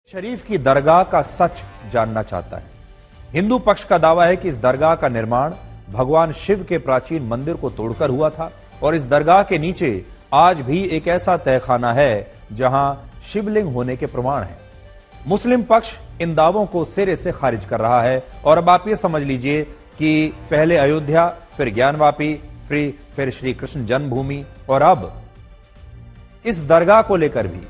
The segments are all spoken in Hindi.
शरीफ की दरगाह का सच जानना चाहता है। हिंदू पक्ष का दावा है कि इस दरगाह का निर्माण भगवान शिव के प्राचीन मंदिर को तोड़कर हुआ था और इस दरगाह के नीचे आज भी एक ऐसा तहखाना है जहां शिवलिंग होने के प्रमाण हैं। मुस्लिम पक्ष इन दावों को सिरे से खारिज कर रहा है और अब आप ये समझ लीजिए कि पहले अयोध्या, फिर ज्ञानवापी, फिर श्री कृष्ण जन्मभूमि और अब इस दरगाह को लेकर भी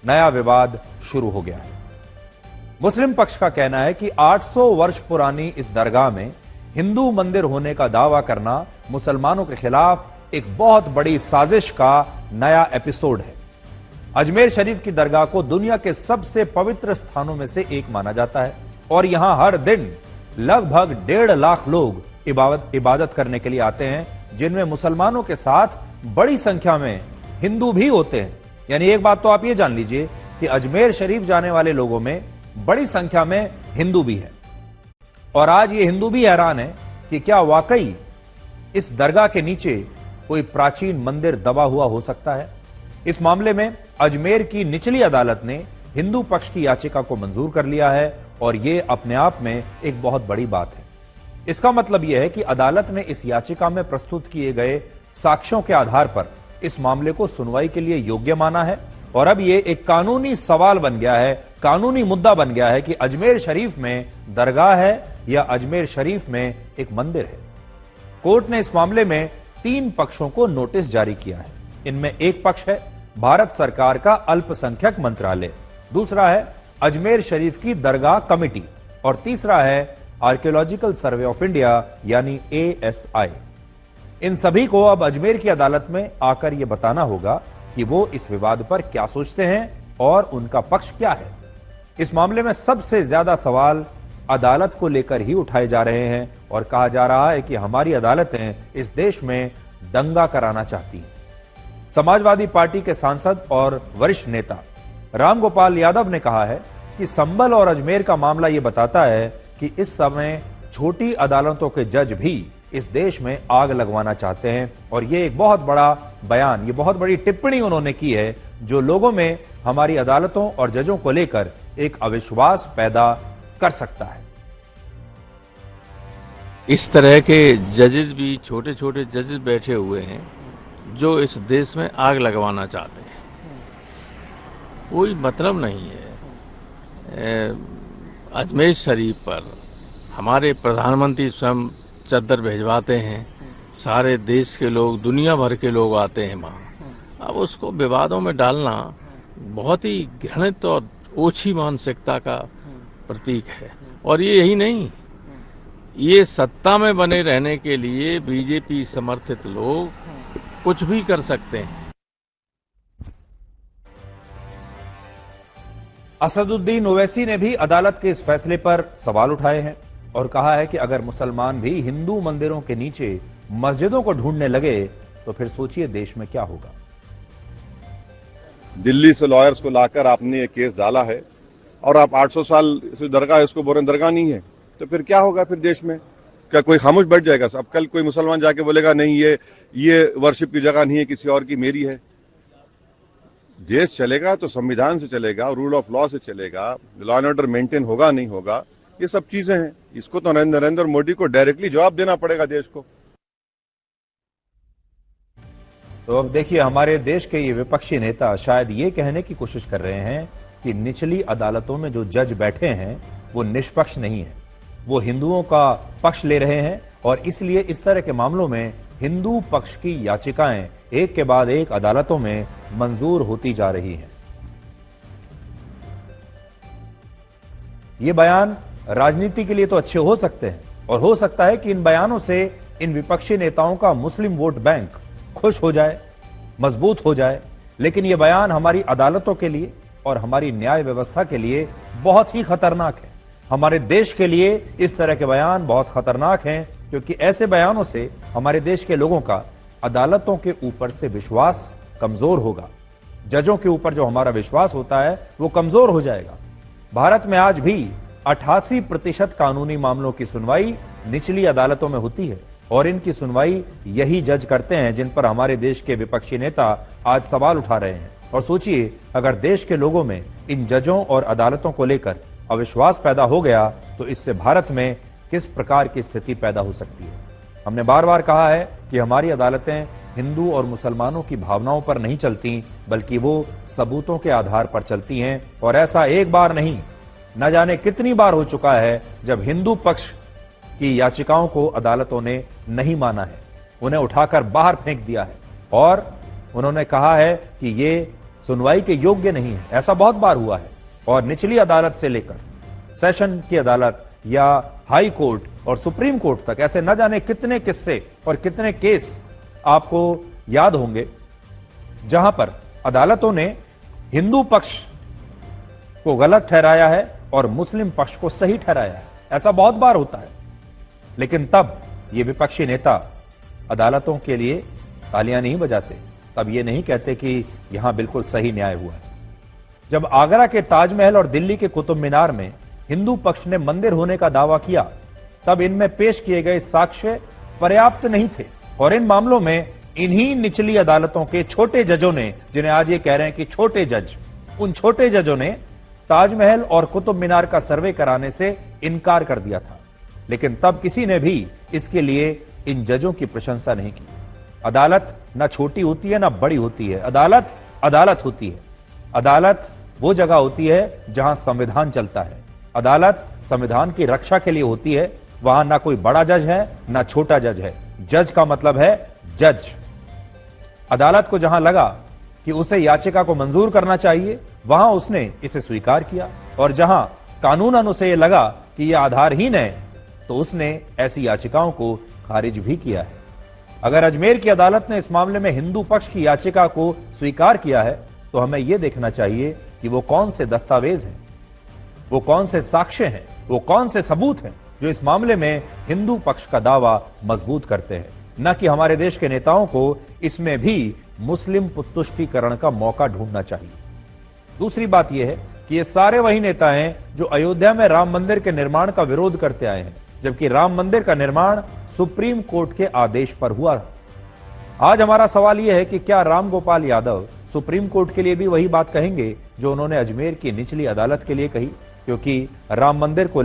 नया विवाद शुरू हो गया है। मुस्लिम पक्ष का कहना है कि 800 वर्ष पुरानी इस दरगाह में हिंदू मंदिर होने का दावा करना मुसलमानों के खिलाफ एक बहुत बड़ी साजिश का नया एपिसोड है। अजमेर शरीफ की दरगाह को दुनिया के सबसे पवित्र स्थानों में से एक माना जाता है और यहां हर दिन लगभग 1.5 लाख लोग इबादत करने के लिए आते हैं, जिनमें मुसलमानों के साथ बड़ी संख्या में हिंदू भी होते हैं। यानी एक बात तो आप ये जान लीजिए कि अजमेर शरीफ जाने वाले लोगों में बड़ी संख्या में हिंदू भी हैं। और आज ये हिंदू भी हैरान है कि क्या वाकई इस दरगाह के नीचे कोई प्राचीन मंदिर दबा हुआ हो सकता है। इस मामले में अजमेर की निचली अदालत ने हिंदू पक्ष की याचिका को मंजूर कर लिया है और यह अपने आप में एक बहुत बड़ी बात है। इसका मतलब यह है कि अदालत ने इस याचिका में प्रस्तुत किए गए साक्ष्यों के आधार पर इस मामले को सुनवाई के लिए योग्य माना है और अब यह एक कानूनी सवाल बन गया है, कानूनी मुद्दा बन गया है कि अजमेर शरीफ में दरगाह है या अजमेर शरीफ में एक मंदिर है। कोर्ट ने इस मामले में 3 पक्षों को नोटिस जारी किया है। इनमें एक पक्ष है भारत सरकार का अल्पसंख्यक मंत्रालय, दूसरा है अजमेर शरीफ की दरगाह कमेटी और तीसरा है आर्कियोलॉजिकल सर्वे ऑफ इंडिया यानी ASI। इन सभी को अब अजमेर की अदालत में आकर यह बताना होगा कि वो इस विवाद पर क्या सोचते हैं और उनका पक्ष क्या है। इस मामले में सबसे ज्यादा सवाल अदालत को लेकर ही उठाए जा रहे हैं और कहा जा रहा है कि हमारी अदालतें इस देश में दंगा कराना चाहती हैं। समाजवादी पार्टी के सांसद और वरिष्ठ नेता रामगोपाल यादव ने कहा है कि संभल और अजमेर का मामला यह बताता है कि इस समय छोटी अदालतों के जज भी इस देश में आग लगवाना चाहते हैं और यह एक बहुत बड़ा बयान, ये बहुत बड़ी टिप्पणी उन्होंने की है जो लोगों में हमारी अदालतों और जजों को लेकर एक अविश्वास पैदा कर सकता है। इस तरह के जजेस भी, छोटे छोटे जजेस बैठे हुए हैं जो इस देश में आग लगवाना चाहते हैं। कोई मतलब नहीं है। अजमेर शरीफ पर हमारे प्रधानमंत्री स्वयं चद्दर भिजवाते हैं, सारे देश के लोग, दुनिया भर के लोग आते हैं वहाँ। अब उसको विवादों में डालना बहुत ही घृणित और ओछी मानसिकता का प्रतीक है। और ये यही नहीं, ये सत्ता में बने रहने के लिए बीजेपी समर्थित लोग कुछ भी कर सकते हैं। असदुद्दीन ओवैसी ने भी अदालत के इस फैसले पर सवाल उठाए हैं और कहा है कि अगर मुसलमान भी हिंदू मंदिरों के नीचे मस्जिदों को ढूंढने लगे तो फिर सोचिए देश में क्या होगा। दिल्ली से लॉयर्स को लाकर आपने ये केस डाला है और आप 800 साल से दरगाह है, उसको बोल रहे दरगाह नहीं है, तो फिर क्या होगा फिर देश में? क्या कोई खामोश बैठ जाएगा? अब कल कोई मुसलमान जाके बोलेगा नहीं ये वर्शिप की जगह नहीं है, किसी और की, मेरी है। देश चलेगा तो संविधान से चलेगा, रूल ऑफ लॉ से चलेगा, लॉ एंड ऑर्डर मेंटेन होगा नहीं होगा, ये सब चीजें हैं। इसको तो नरेंद्र मोदी को डायरेक्टली जवाब देना पड़ेगा देश को। तो अब देखिए, हमारे देश के ये विपक्षी नेता शायद ये कहने की कोशिश कर रहे हैं कि निचली अदालतों में जो जज बैठे हैं वो निष्पक्ष नहीं है, वो हिंदुओं का पक्ष ले रहे हैं और इसलिए इस तरह के मामलों में हिंदू पक्ष की याचिकाएं एक के बाद एक अदालतों में मंजूर होती जा रही हैं। ये बयान राजनीति के लिए तो अच्छे हो सकते हैं और हो सकता है कि इन बयानों से इन विपक्षी नेताओं का मुस्लिम वोट बैंक खुश हो जाए, मजबूत हो जाए, लेकिन यह बयान हमारी अदालतों के लिए और हमारी न्याय व्यवस्था के लिए बहुत ही खतरनाक है। हमारे देश के लिए इस तरह के बयान बहुत खतरनाक हैं क्योंकि ऐसे बयानों से हमारे देश के लोगों का अदालतों के ऊपर से विश्वास कमजोर होगा। जजों के ऊपर जो हमारा विश्वास होता है वो कमजोर हो जाएगा। भारत में आज भी 88% कानूनी मामलों की सुनवाई निचली अदालतों में होती है और इनकी सुनवाई यही जज करते हैं जिन पर हमारे देश के विपक्षी नेता आज सवाल उठा रहे हैं। और सोचिए, अगर देश के लोगों में इन जजों और अदालतों को लेकर अविश्वास पैदा हो गया तो इससे भारत में किस प्रकार की स्थिति पैदा हो सकती है। हमने बार बार कहा है कि हमारी अदालतें हिंदू और मुसलमानों की भावनाओं पर नहीं चलती, बल्कि वो सबूतों के आधार पर चलती हैं। और ऐसा एक बार नहीं, न जाने कितनी बार हो चुका है जब हिंदू पक्ष की याचिकाओं को अदालतों ने नहीं माना है, उन्हें उठाकर बाहर फेंक दिया है और उन्होंने कहा है कि ये सुनवाई के योग्य नहीं है। ऐसा बहुत बार हुआ है और निचली अदालत से लेकर सेशन की अदालत या हाई कोर्ट और सुप्रीम कोर्ट तक ऐसे न जाने कितने किस्से और कितने केस आपको याद होंगे जहां पर अदालतों ने हिंदू पक्ष को गलत ठहराया है और मुस्लिम पक्ष को सही ठहराया है। ऐसा बहुत बार होता है, लेकिन तब ये विपक्षी नेता अदालतों के लिए तालियां नहीं बजाते, तब ये नहीं कहते कि यहां बिल्कुल सही न्याय हुआ है। जब आगरा के ताजमहल और दिल्ली के कुतुब मीनार में हिंदू पक्ष ने मंदिर होने का दावा किया, तब इनमें पेश किए गए साक्ष्य पर्याप्त नहीं थे और इन मामलों में इन्हीं निचली अदालतों के छोटे जजों ने, जिन्हें आज ये कह रहे हैं कि छोटे जज, उन छोटे जजों ने ताजमहल और कुतुब मीनार का सर्वे कराने से इनकार कर दिया था। लेकिन तब किसी ने भी इसके लिए इन जजों की प्रशंसा नहीं की। अदालत ना छोटी होती है ना बड़ी होती है, अदालत अदालत होती है। अदालत वो जगह होती है जहां संविधान चलता है। अदालत संविधान की रक्षा के लिए होती है। वहां ना कोई बड़ा जज है ना छोटा जज है। जज का मतलब है जज। अदालत को जहां लगा कि उसे याचिका को मंजूर करना चाहिए, वहां उसने इसे स्वीकार किया और जहां कानूनन उसे यह लगा कि यह आधारहीन है, तो उसने ऐसी याचिकाओं को खारिज भी किया है। अगर अजमेर की अदालत ने इस मामले में हिंदू पक्ष की याचिका को स्वीकार किया है, तो हमें यह देखना चाहिए कि वो कौन से दस्तावेज हैं, वो कौन से साक्ष्य हैं, वो कौन से सबूत हैं जो इस मामले में हिंदू पक्ष का दावा मजबूत करते हैं। न कि हमारे देश के नेताओं को इसमें भी मुस्लिम पुतुष्टिकरण का मौका ढूंढना चाहिए। दूसरी बात यह है कि ये सारे वही नेता हैं जो अयोध्या में राम मंदिर के निर्माण का विरोध करते आए हैं, जबकि राम मंदिर का निर्माण सुप्रीम कोर्ट के आदेश पर हुआ। आज हमारा सवाल यह है कि क्या राम गोपाल यादव सुप्रीम कोर्ट के लिए भी वही बात कहेंगे जो उन्होंने अजमेर की निचली अदालत के लिए कही? क्योंकि राम मंदिर को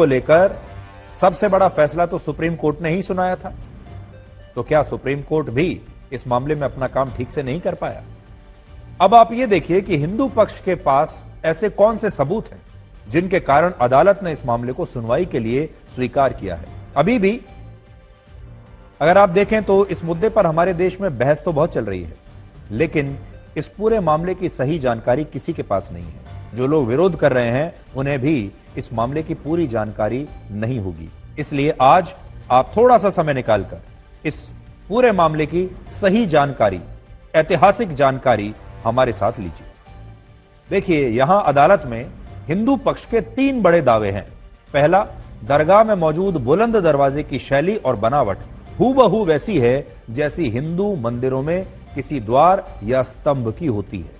लेकर सबसे बड़ा फैसला तो सुप्रीम कोर्ट ने ही सुनाया था। तो क्या सुप्रीम कोर्ट भी इस मामले में अपना काम ठीक से नहीं कर पाया? अब आप ये देखिए कि हिंदू पक्ष के पास ऐसे कौन से सबूत हैं जिनके कारण अदालत ने इस मामले को सुनवाई के लिए स्वीकार किया है। अभी भी अगर आप देखें तो इस मुद्दे पर हमारे देश में बहस तो बहुत चल रही है, लेकिन इस पूरे मामले की सही जानकारी किसी के पास नहीं है। जो लोग विरोध कर रहे हैं उन्हें भी इस मामले की पूरी जानकारी नहीं होगी। इसलिए आज आप थोड़ा सा समय निकालकर इस पूरे मामले की सही जानकारी, ऐतिहासिक जानकारी हमारे साथ लीजिए। देखिए, यहां अदालत में हिंदू पक्ष के 3 बड़े दावे हैं। पहला, दरगाह में मौजूद बुलंद दरवाजे की शैली और बनावट हूबहू वैसी है जैसी हिंदू मंदिरों में किसी द्वार या स्तंभ की होती है।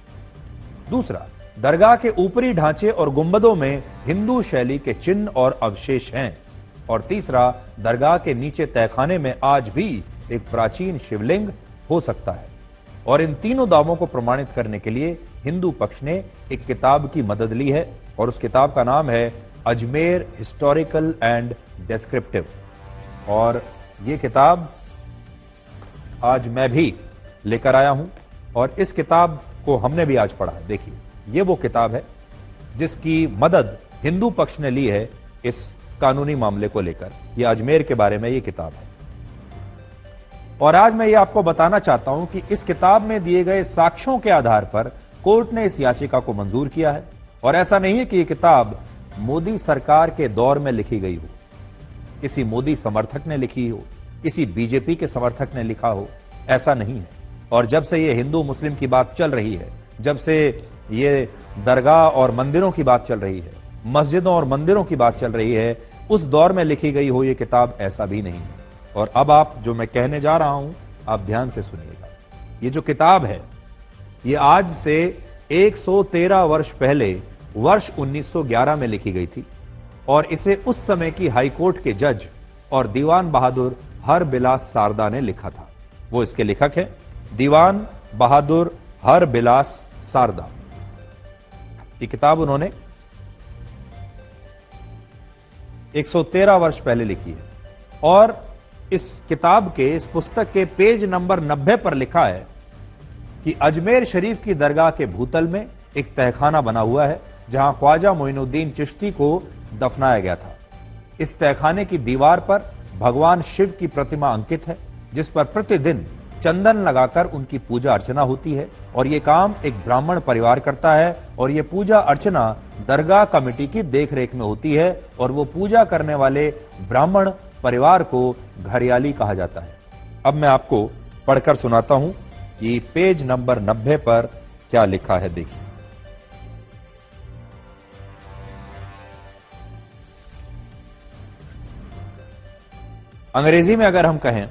दूसरा, दरगाह के ऊपरी ढांचे और गुंबदों में हिंदू शैली के चिन्ह और अवशेष हैं। और तीसरा, दरगाह के नीचे तहखाने में आज भी एक प्राचीन शिवलिंग हो सकता है। और इन तीनों दावों को प्रमाणित करने के लिए हिंदू पक्ष ने एक किताब की मदद ली है और उस किताब का नाम है अजमेर हिस्टोरिकल एंड डिस्क्रिप्टिव। और ये किताब आज मैं भी लेकर आया हूं और इस किताब को हमने भी आज पढ़ा है। देखिए, ये वो किताब है जिसकी मदद हिंदू पक्ष ने ली है इस कानूनी मामले को लेकर। यह अजमेर के बारे में ये किताब है और आज मैं ये आपको बताना चाहता हूं कि इस किताब में दिए गए साक्ष्यों के आधार पर कोर्ट ने इस याचिका को मंजूर किया है। और ऐसा नहीं है कि यह किताब मोदी सरकार के दौर में लिखी गई हो, किसी मोदी समर्थक ने लिखी हो, किसी बीजेपी के समर्थक ने लिखा हो, ऐसा नहीं है। और जब से ये हिंदू मुस्लिम की बात चल रही है, जब से ये दरगाह और मंदिरों की बात चल रही है, मस्जिदों और मंदिरों की बात चल रही है, उस दौर में लिखी गई हो ये किताब, ऐसा भी नहीं है। और अब आप जो मैं कहने जा रहा हूं, आप ध्यान से सुनिएगा। ये जो किताब है, ये आज से 113 वर्ष पहले वर्ष 1911 में लिखी गई थी। और इसे उस समय की हाईकोर्ट के जज और दीवान बहादुर हर बिलास सारदा ने लिखा था। वो इसके लेखक हैं दीवान बहादुर हर बिलास सारदा। ये किताब उन्होंने 113 वर्ष पहले लिखी है और इस किताब के, इस पुस्तक के पेज नंबर 90 पर लिखा है कि अजमेर शरीफ की दरगाह के भूतल में एक तहखाना बना हुआ है जहां ख्वाजा मोइनुद्दीन चिश्ती को दफनाया गया था। इस तहखाने की दीवार पर भगवान शिव की प्रतिमा अंकित है जिस पर प्रतिदिन चंदन लगाकर उनकी पूजा अर्चना होती है और यह काम एक ब्राह्मण परिवार करता है और यह पूजा अर्चना दरगाह कमेटी की देखरेख में होती है और वो पूजा करने वाले ब्राह्मण परिवार को घरियाली कहा जाता है। अब मैं आपको पढ़कर सुनाता हूं कि पेज नंबर 90 पर क्या लिखा है, देखिए। अंग्रेजी में अगर हम कहें,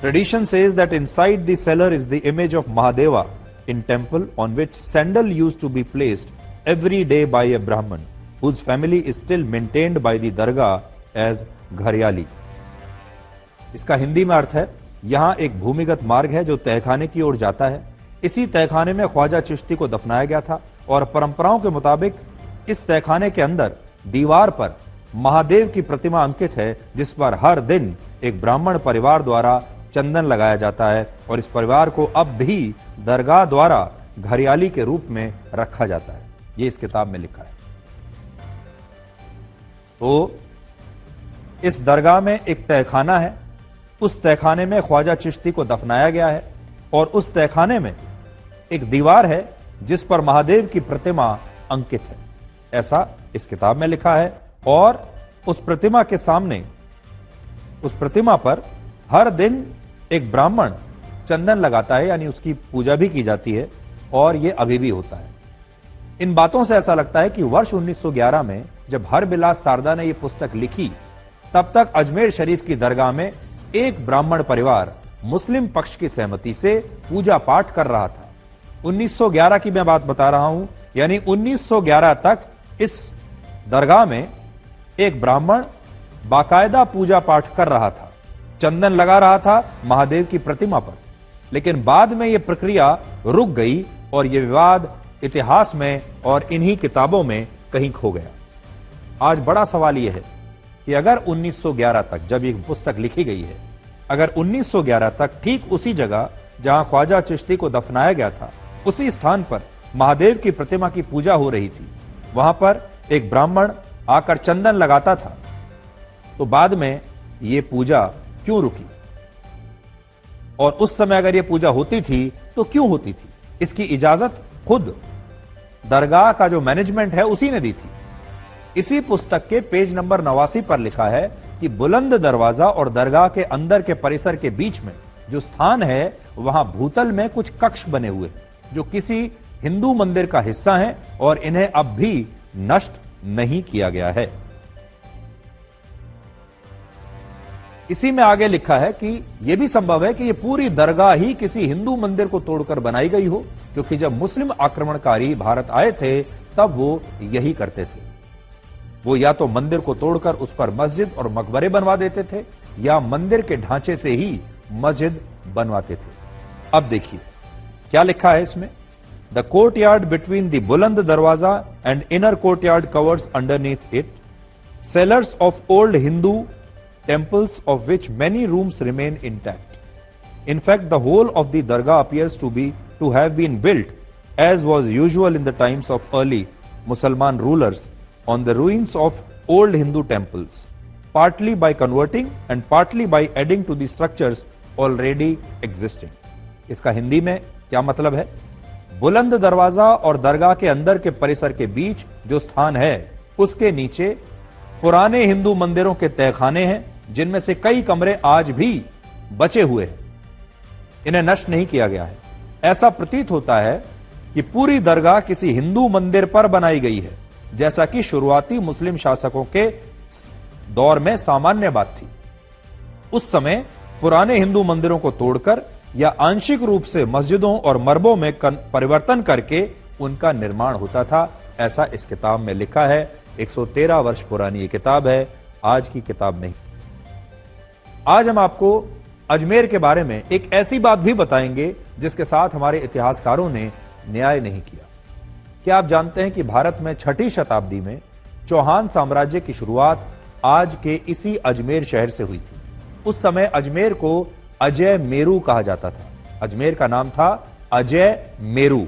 tradition says that inside the cellar is the image of Mahadeva in temple on which sandal used to be placed every day by a Brahman whose family is still maintained by the dargah as घरियाली। इसका हिंदी में अर्थ है, यहां एक भूमिगत मार्ग है जो तहखाने की ओर जाता है। इसी तहखाने में ख्वाजा चिश्ती को दफनाया गया था और परंपराओं के मुताबिक इस तहखाने के अंदर दीवार पर महादेव की प्रतिमा अंकित है जिस पर हर दिन एक ब्राह्मण परिवार द्वारा चंदन लगाया जाता है और इस परिवार को अब भी दरगाह द्वारा घरियाली के रूप में रखा जाता है। ये इस किताब में लिखा है। तो इस दरगाह में एक तहखाना है, उस तहखाने में ख्वाजा चिश्ती को दफनाया गया है और उस तहखाने में एक दीवार है जिस पर महादेव की प्रतिमा अंकित है, ऐसा इस किताब में लिखा है। और उस प्रतिमा के सामने, उस प्रतिमा पर हर दिन एक ब्राह्मण चंदन लगाता है, यानी उसकी पूजा भी की जाती है और यह अभी भी होता है। इन बातों से ऐसा लगता है कि वर्ष 1911 में जब हर बिलास सारदा ने यह पुस्तक लिखी तब तक अजमेर शरीफ की दरगाह में एक ब्राह्मण परिवार मुस्लिम पक्ष की सहमति से पूजा पाठ कर रहा था। 1911 की मैं बात बता रहा हूं, यानी 1911 तक इस दरगाह में एक ब्राह्मण बाकायदा पूजा पाठ कर रहा था, चंदन लगा रहा था महादेव की प्रतिमा पर। लेकिन बाद में यह प्रक्रिया रुक गई और यह विवाद इतिहास में और इन्हीं किताबों में कहीं खो गया। आज बड़ा सवाल यह है कि अगर 1911 तक जब यह पुस्तक लिखी गई है, अगर 1911 तक ठीक उसी जगह जहां ख्वाजा चिश्ती को दफनाया गया था, उसी स्थान पर महादेव की प्रतिमा की पूजा हो रही थी, वहां पर एक ब्राह्मण आकर चंदन लगाता था, तो बाद में यह पूजा क्यों रुकी? और उस समय अगर यह पूजा होती थी तो क्यों होती थी? इसकी इजाजत खुद दरगाह का जो मैनेजमेंट है उसी ने दी थी। इसी पुस्तक के पेज नंबर 89 पर लिखा है कि बुलंद दरवाजा और दरगाह के अंदर के परिसर के बीच में जो स्थान है वहां भूतल में कुछ कक्ष बने हुए जो किसी हिंदू मंदिर का हिस्सा हैं और इन्हें अब भी नष्ट नहीं किया गया है। इसी में आगे लिखा है कि यह भी संभव है कि यह पूरी दरगाह ही किसी हिंदू मंदिर को तोड़कर बनाई गई हो, क्योंकि जब मुस्लिम आक्रमणकारी भारत आए थे तब वो यही करते थे। वो या तो मंदिर को तोड़कर उस पर मस्जिद और मकबरे बनवा देते थे या मंदिर के ढांचे से ही मस्जिद बनवाते थे। अब देखिए क्या लिखा है इसमें। द कोर्टयार्ड बिटवीन द बुलंद दरवाजा and inner courtyard covers underneath it sellers of old Hindu temples of which many rooms remain intact. In fact, the whole of the dargah appears to have been built, as was usual in the times of early Musalman rulers, on the ruins of old Hindu temples, partly by converting and partly by adding to the structures already existing. इसका हिंदी में क्या मतलब है? बुलंद दरवाजा और दरगाह के अंदर के परिसर के बीच जो स्थान है उसके नीचे पुराने हिंदू मंदिरों के तहखाने हैं जिनमें से कई कमरे आज भी बचे हुए हैं, इन्हें नष्ट नहीं किया गया है। ऐसा प्रतीत होता है कि पूरी दरगाह किसी हिंदू मंदिर पर बनाई गई है, जैसा कि शुरुआती मुस्लिम शासकों के दौर में सामान्य बात थी। उस समय पुराने हिंदू मंदिरों को तोड़कर या आंशिक रूप से मस्जिदों और मरबों में परिवर्तन करके उनका निर्माण होता था, ऐसा इस किताब में लिखा है। 113 वर्ष पुरानी ये किताब है, आज की किताब नहीं। आज हम आपको अजमेर के बारे में एक ऐसी बात भी बताएंगे जिसके साथ हमारे इतिहासकारों ने न्याय नहीं किया। क्या आप जानते हैं कि भारत में 6ठी शताब्दी में चौहान साम्राज्य की शुरुआत आज के इसी अजमेर शहर से हुई थी। उस समय अजमेर को अजय मेरू कहा जाता था। अजमेर का नाम था अजय मेरू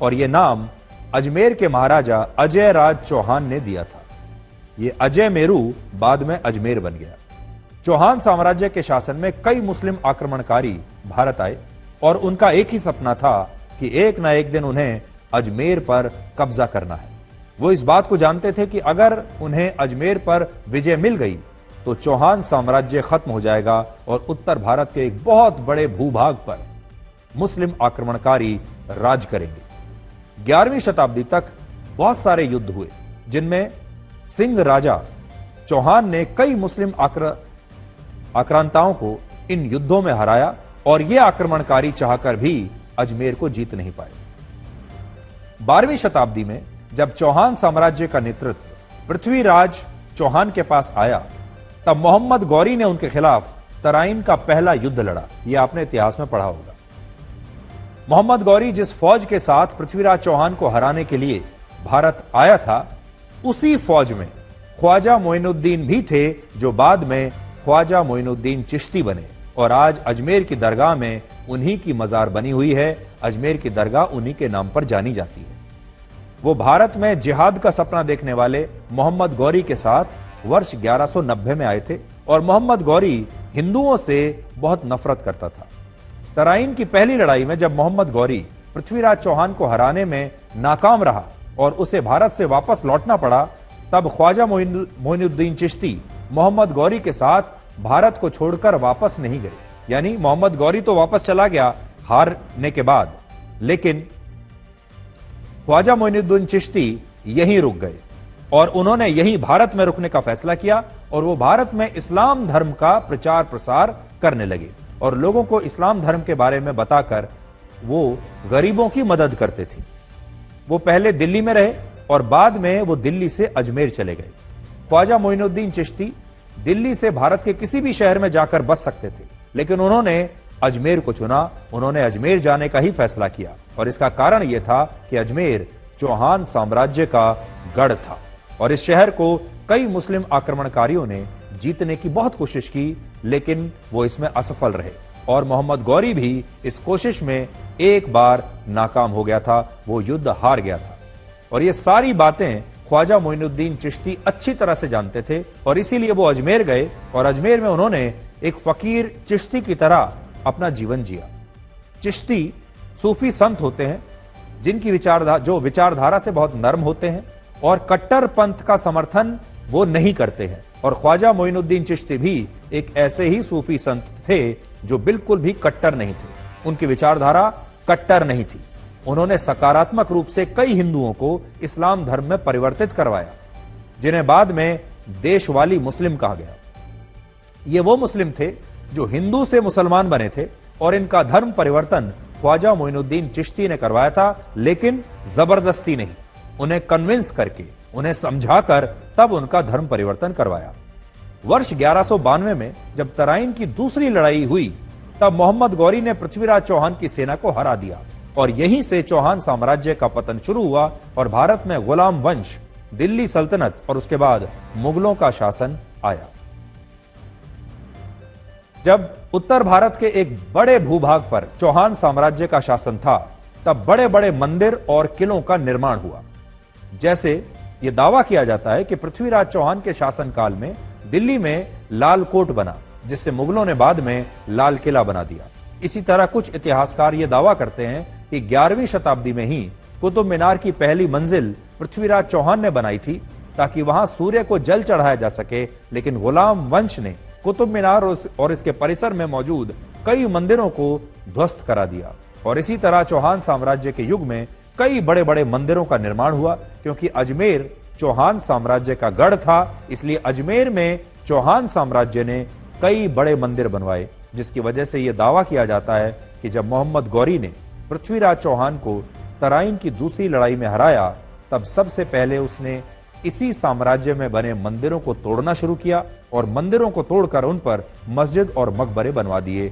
और यह नाम अजमेर के महाराजा अजय राज चौहान ने दिया था। यह अजय मेरू बाद में अजमेर बन गया। चौहान साम्राज्य के शासन में कई मुस्लिम आक्रमणकारी भारत आए और उनका एक ही सपना था कि एक ना एक दिन उन्हें अजमेर पर कब्जा करना है। वो इस बात को जानते थे कि अगर उन्हें अजमेर पर विजय मिल गई तो चौहान साम्राज्य खत्म हो जाएगा और उत्तर भारत के एक बहुत बड़े भूभाग पर मुस्लिम आक्रमणकारी राज करेंगे। 11वीं शताब्दी तक बहुत सारे युद्ध हुए जिनमें सिंह राजा चौहान ने कई मुस्लिम आक्रांताओं को इन युद्धों में हराया और ये आक्रमणकारी चाहकर भी अजमेर को जीत नहीं पाए। 12वीं शताब्दी में जब चौहान साम्राज्य का नेतृत्व पृथ्वीराज चौहान के पास आया तब मोहम्मद गौरी ने उनके खिलाफ तराइन का पहला युद्ध लड़ा। यह आपने इतिहास में पढ़ा होगा। मोहम्मद गौरी जिस फौज के साथ पृथ्वीराज चौहान को हराने के लिए भारत आया था, उसी फौज में ख्वाजा मोइनुद्दीन भी थे जो बाद में ख्वाजा मोइनुद्दीन चिश्ती बने और आज अजमेर की दरगाह में उन्हीं की मजार बनी हुई है। अजमेर की दरगाह उन्हीं के नाम पर जानी जाती है। वो भारत में जिहाद का सपना देखने वाले मोहम्मद गौरी के साथ वर्ष 1190 में आए थे और मोहम्मद गौरी हिंदुओं से बहुत नफरत करता था। तराइन की पहली लड़ाई में जब मोहम्मद गौरी पृथ्वीराज चौहान को हराने में नाकाम रहा और उसे भारत से वापस लौटना पड़ा, तब ख्वाजा मोइनुद्दीन चिश्ती मोहम्मद गौरी के साथ भारत को छोड़कर वापस नहीं गए। यानी मोहम्मद गौरी तो वापस चला गया हारने के बाद, लेकिन ख्वाजा मोइनुद्दीन चिश्ती यहीं रुक गए और उन्होंने यहीं भारत में रुकने का फैसला किया और वो भारत में इस्लाम धर्म का प्रचार प्रसार करने लगे और लोगों को इस्लाम धर्म के बारे में बताकर वो गरीबों की मदद करते थे। वो पहले दिल्ली में रहे और बाद में वो दिल्ली से अजमेर चले गए। ख्वाजा मोइनुद्दीन चिश्ती दिल्ली से भारत के किसी भी शहर में जाकर बस सकते थे, लेकिन उन्होंने अजमेर को चुना। उन्होंने अजमेर जाने का ही फैसला किया और इसका कारण यह था कि अजमेर चौहान साम्राज्य का गढ़ था और इस शहर को कई मुस्लिम आक्रमणकारियों ने जीतने की बहुत कोशिश की, लेकिन वो इसमें असफल रहे और मोहम्मद गौरी भी इस कोशिश में एक बार नाकाम हो गया था। वो युद्ध हार गया था और ये सारी बातें ख्वाजा मोइनुद्दीन चिश्ती अच्छी तरह से जानते थे और इसीलिए वो अजमेर गए और अजमेर में उन्होंने एक फकीर चिश्ती की तरह अपना जीवन जिया। चिश्ती सूफी संत होते हैं जिनकी विचारधारा से बहुत नर्म होते हैं और कट्टर पंथ का समर्थन वो नहीं करते हैं और ख्वाजा मोइनुद्दीन चिश्ती भी एक ऐसे ही सूफी संत थे जो बिल्कुल भी कट्टर नहीं थे। उनकी विचारधारा कट्टर नहीं थी। उन्होंने सकारात्मक रूप से कई हिंदुओं को इस्लाम धर्म में परिवर्तित करवाया, जिन्हें बाद में देशवाली मुस्लिम कहा गया। ये वो मुस्लिम थे जो हिंदू से मुसलमान बने थे और इनका धर्म परिवर्तन ख्वाजा मोइनुद्दीन चिश्ती ने करवाया था, लेकिन जबरदस्ती नहीं, उन्हें कन्विंस करके, उन्हें समझाकर तब उनका धर्म परिवर्तन करवाया। वर्ष 1192 में जब तराइन की दूसरी लड़ाई हुई तब मोहम्मद गौरी ने पृथ्वीराज चौहान की सेना को हरा दिया और यहीं से चौहान साम्राज्य का पतन शुरू हुआ और भारत में गुलाम वंश, दिल्ली सल्तनत और उसके बाद मुगलों का शासन आया। जब उत्तर भारत के एक बड़े भूभाग पर चौहान साम्राज्य का शासन था तब बड़े बड़े मंदिर और किलों का निर्माण हुआ। जैसे यह दावा किया जाता है कि पृथ्वीराज चौहान के शासनकाल में दिल्ली में लाल कोट बना, जिससे मुगलों ने बाद में लाल किला बना दिया। इसी तरह कुछ इतिहासकार यह दावा करते हैं कि 11वीं शताब्दी में ही कुतुब मीनार की पहली मंजिल पृथ्वीराज चौहान ने बनाई थी ताकि वहां सूर्य को जल चढ़ाया जा सके, लेकिन गुलाम वंश ने कुतुब मीनार और इसके परिसर में मौजूद कई मंदिरों को ध्वस्त करा दिया। और इसी तरह चौहान साम्राज्य के युग में कई बड़े बड़े मंदिरों का निर्माण हुआ, क्योंकि अजमेर चौहान साम्राज्य का गढ़ था, इसलिए अजमेर में चौहान साम्राज्य ने कई बड़े मंदिर बनवाए, जिसकी वजह से यह दावा किया जाता है कि जब मोहम्मद गौरी ने पृथ्वीराज चौहान को तराइन की दूसरी लड़ाई में हराया तब सबसे पहले उसने इसी साम्राज्य में बने मंदिरों को तोड़ना शुरू किया और मंदिरों को तोड़कर उन पर मस्जिद और मकबरे बनवा दिए।